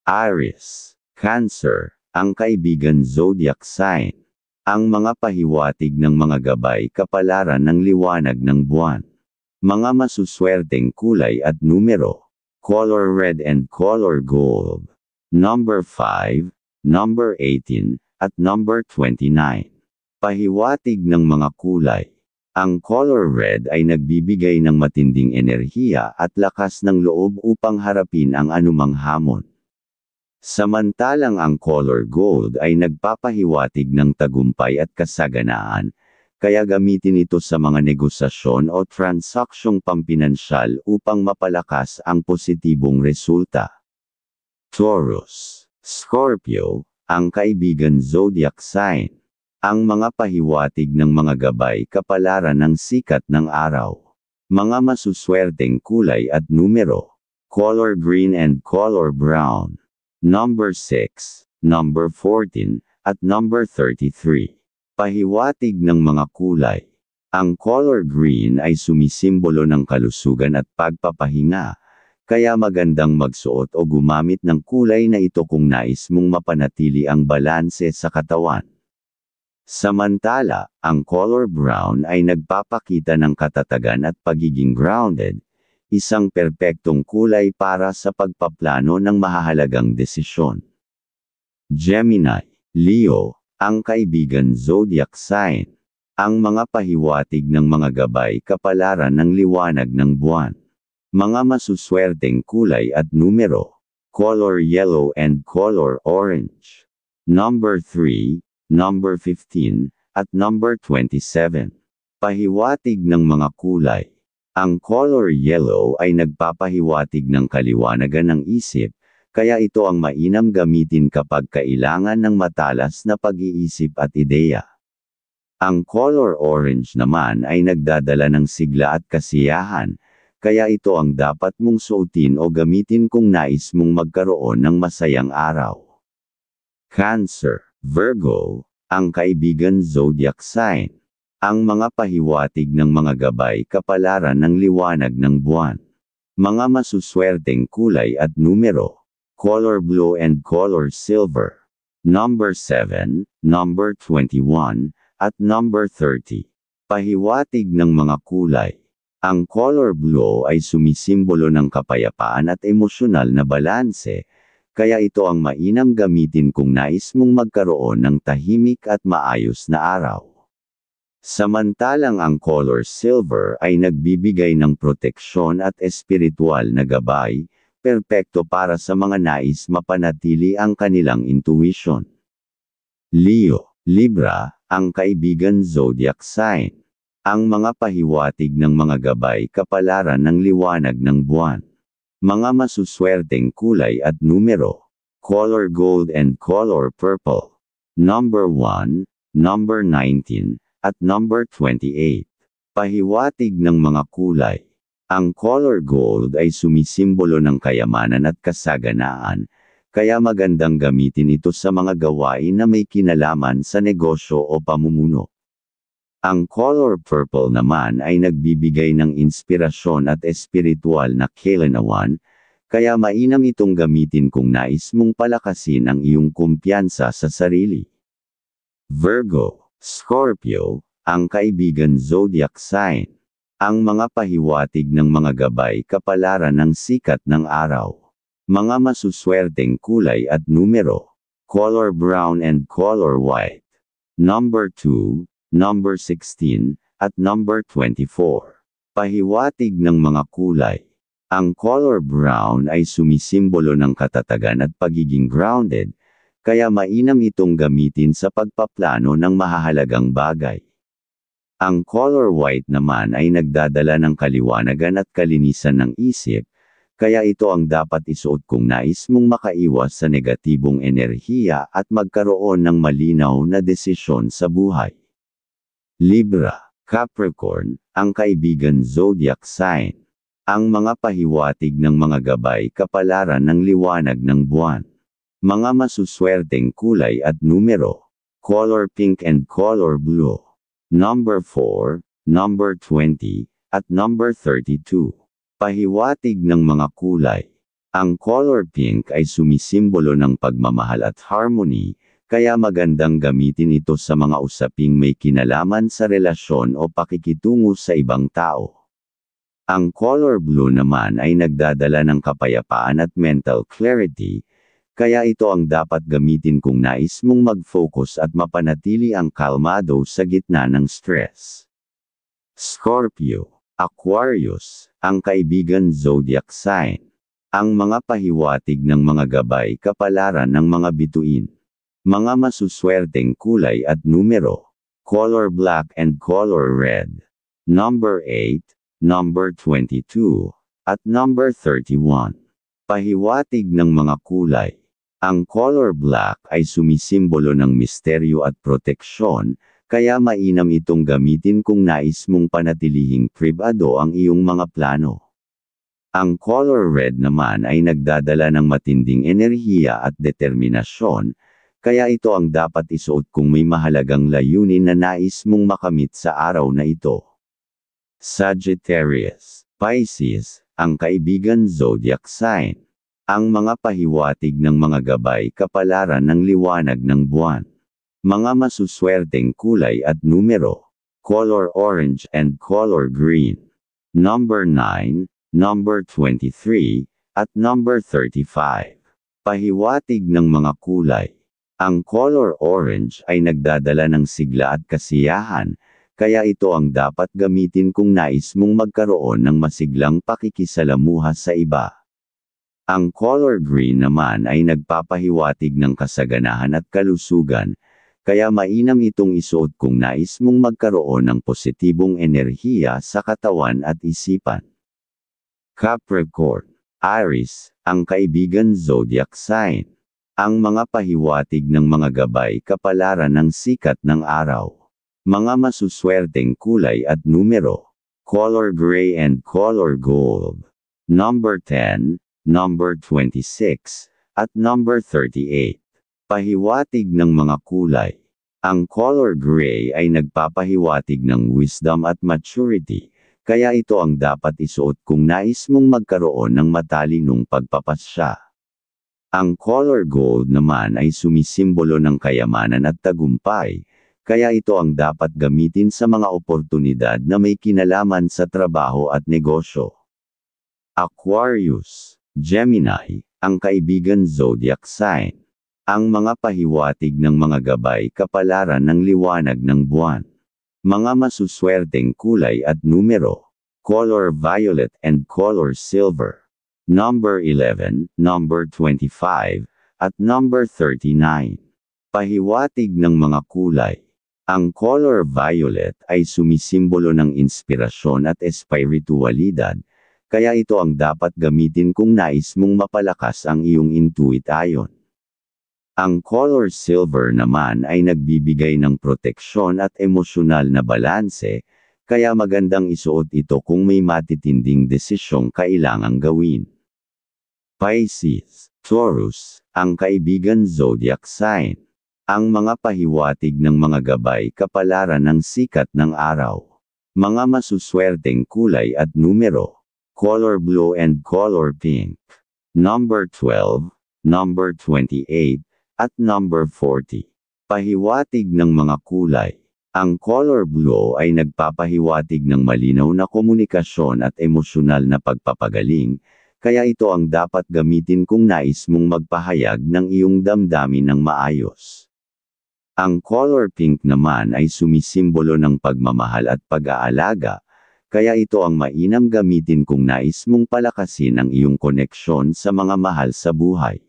Aries, Cancer, ang kaibigan zodiac sign. Ang mga pahiwatig ng mga gabay kapalaran ng liwanag ng buwan. Mga masuswerteng kulay at numero. Color red and color gold. Number 5, number 18, at number 29. Pahiwatig ng mga kulay. Ang color red ay nagbibigay ng matinding enerhiya at lakas ng loob upang harapin ang anumang hamon. Samantalang ang color gold ay nagpapahiwatig ng tagumpay at kasaganaan, kaya gamitin ito sa mga negosasyon o transaksyong pampinansyal upang mapalakas ang positibong resulta. Taurus, Scorpio, ang kaibigan zodiac sign. Ang mga pahiwatig ng mga gabay kapalaran ng sikat ng araw. Mga masuswerteng kulay at numero. Color green and color brown. Number 6, number 14, at number 33. Pahiwatig ng mga kulay. Ang color green ay sumisimbolo ng kalusugan at pagpapahinga, kaya magandang magsuot o gumamit ng kulay na ito kung nais mong mapanatili ang balanse sa katawan. Samantala, ang color brown ay nagpapakita ng katatagan at pagiging grounded, isang perpektong kulay para sa pagpaplano ng mahahalagang desisyon. Gemini, Leo, ang kaibigan zodiac sign. Ang mga pahiwatig ng mga gabay kapalaran ng liwanag ng buwan. Mga masuswerteng kulay at numero. Color yellow and color orange. Number 3, number 15, at number 27. Pahiwatig ng mga kulay. Ang color yellow ay nagpapahiwatig ng kaliwanagan ng isip, kaya ito ang mainam gamitin kapag kailangan ng matalas na pag-iisip at ideya. Ang color orange naman ay nagdadala ng sigla at kasiyahan, kaya ito ang dapat mong suotin o gamitin kung nais mong magkaroon ng masayang araw. Cancer, Virgo, ang kaibigan zodiac sign. Ang mga pahiwatig ng mga gabay kapalaran ng liwanag ng buwan. Mga masuswerteng kulay at numero. Color blue and color silver. Number 7, number 21, at number 30. Pahiwatig ng mga kulay. Ang color blue ay sumisimbolo ng kapayapaan at emosyonal na balanse, kaya ito ang mainam gamitin kung nais mong magkaroon ng tahimik at maayos na araw. Samantalang ang color silver ay nagbibigay ng proteksyon at espiritual na gabay, perpekto para sa mga nais mapanatili ang kanilang intuition. Leo, Libra, ang kaibigan zodiac sign. Ang mga pahiwatig ng mga gabay kapalaran ng liwanag ng buwan. Mga masuswerteng kulay at numero. Color gold and color purple. Number 1, number 19, at number 28. Pahiwatig ng mga kulay. Ang color gold ay sumisimbolo ng kayamanan at kasaganaan, kaya magandang gamitin ito sa mga gawain na may kinalaman sa negosyo o pamumuno. Ang color purple naman ay nagbibigay ng inspirasyon at espiritual na kalinawaan, kaya mainam itong gamitin kung nais mong palakasin ang iyong kumpiyansa sa sarili. Virgo, Scorpio, ang kaibigan zodiac sign. Ang mga pahiwatig ng mga gabay kapalaran ng sikat ng araw. Mga masuswerteng kulay at numero. Color brown and color white. Number 2, number 16, at number 24. Pahiwatig ng mga kulay. Ang color brown ay sumisimbolo ng katatagan at pagiging grounded, kaya mainam itong gamitin sa pagpaplano ng mahahalagang bagay. Ang color white naman ay nagdadala ng kaliwanagan at kalinisan ng isip, kaya ito ang dapat isuot kung nais mong makaiwas sa negatibong enerhiya at magkaroon ng malinaw na desisyon sa buhay. Libra, Capricorn, ang kaibigan zodiac sign. Ang mga pahiwatig ng mga gabay kapalaran ng liwanag ng buwan. Mga masuswerteng kulay at numero. Color pink and color blue. Number 4, number 20, at number 32. Pahiwatig ng mga kulay. Ang color pink ay sumisimbolo ng pagmamahal at harmony, kaya magandang gamitin ito sa mga usaping may kinalaman sa relasyon o pakikitungo sa ibang tao. Ang color blue naman ay nagdadala ng kapayapaan at mental clarity, kaya ito ang dapat gamitin kung nais mong mag-focus at mapanatili ang kalmado sa gitna ng stress. Scorpio, Aquarius, ang kaibigan zodiac sign. Ang mga pahiwatig ng mga gabay kapalaran ng mga bituin. Mga masuswerteng kulay at numero. Color black and color red. Number 8, number 22, at number 31. Pahiwatig ng mga kulay. Ang color black ay sumisimbolo ng misteryo at proteksyon, kaya mainam itong gamitin kung nais mong panatilihing pribado ang iyong mga plano. Ang color red naman ay nagdadala ng matinding enerhiya at determinasyon, kaya ito ang dapat isuot kung may mahalagang layunin na nais mong makamit sa araw na ito. Sagittarius, Pisces, ang kaibigan zodiac sign. Ang mga pahiwatig ng mga gabay kapalaran ng liwanag ng buwan. Mga masuswerteng kulay at numero. Color orange and color green. Number 9, number 23, at number 35. Pahiwatig ng mga kulay. Ang color orange ay nagdadala ng sigla at kasiyahan, kaya ito ang dapat gamitin kung nais mong magkaroon ng masiglang pakikisalamuha sa iba. Ang color green naman ay nagpapahiwatig ng kasaganahan at kalusugan, kaya mainam itong isuot kung nais mong magkaroon ng positibong enerhiya sa katawan at isipan. Capricorn, Aries, ang kaibigan zodiac sign. Ang mga pahiwatig ng mga gabay kapalaran ng sikat ng araw. Mga masuswerteng kulay at numero. Color gray and color gold. Number 10, number 26, at number 38. Pahiwatig ng mga kulay. Ang color gray ay nagpapahiwatig ng wisdom at maturity, kaya ito ang dapat isuot kung nais mong magkaroon ng matalinong pagpapasya. Ang color gold naman ay sumisimbolo ng kayamanan at tagumpay, kaya ito ang dapat gamitin sa mga oportunidad na may kinalaman sa trabaho at negosyo. Aquarius, Gemini, ang kaibigan zodiac sign. Ang mga pahiwatig ng mga gabay kapalaran ng liwanag ng buwan. Mga masuswerteng kulay at numero. Color violet and color silver. Number 11, number 25, at number 39. Pahiwatig ng mga kulay. Ang color violet ay sumisimbolo ng inspirasyon at espiritualidad, kaya ito ang dapat gamitin kung nais mong mapalakas ang iyong intuition. Ang color silver naman ay nagbibigay ng proteksyon at emosyonal na balanse, kaya magandang isuot ito kung may matitinding desisyong kailangang gawin. Pisces, Taurus, ang kaibigan zodiac sign. Ang mga pahiwatig ng mga gabay kapalaran ng sikat ng araw. Mga masuswerteng kulay at numero. Color blue and color pink. Number 12, number 28, at number 40. Pahiwatig ng mga kulay. Ang color blue ay nagpapahiwatig ng malinaw na komunikasyon at emosyonal na pagpapagaling, kaya ito ang dapat gamitin kung nais mong magpahayag ng iyong damdamin ng maayos. Ang color pink naman ay sumisimbolo ng pagmamahal at pag-aalaga, kaya ito ang mainam gamitin kung nais mong palakasin ang iyong koneksyon sa mga mahal sa buhay.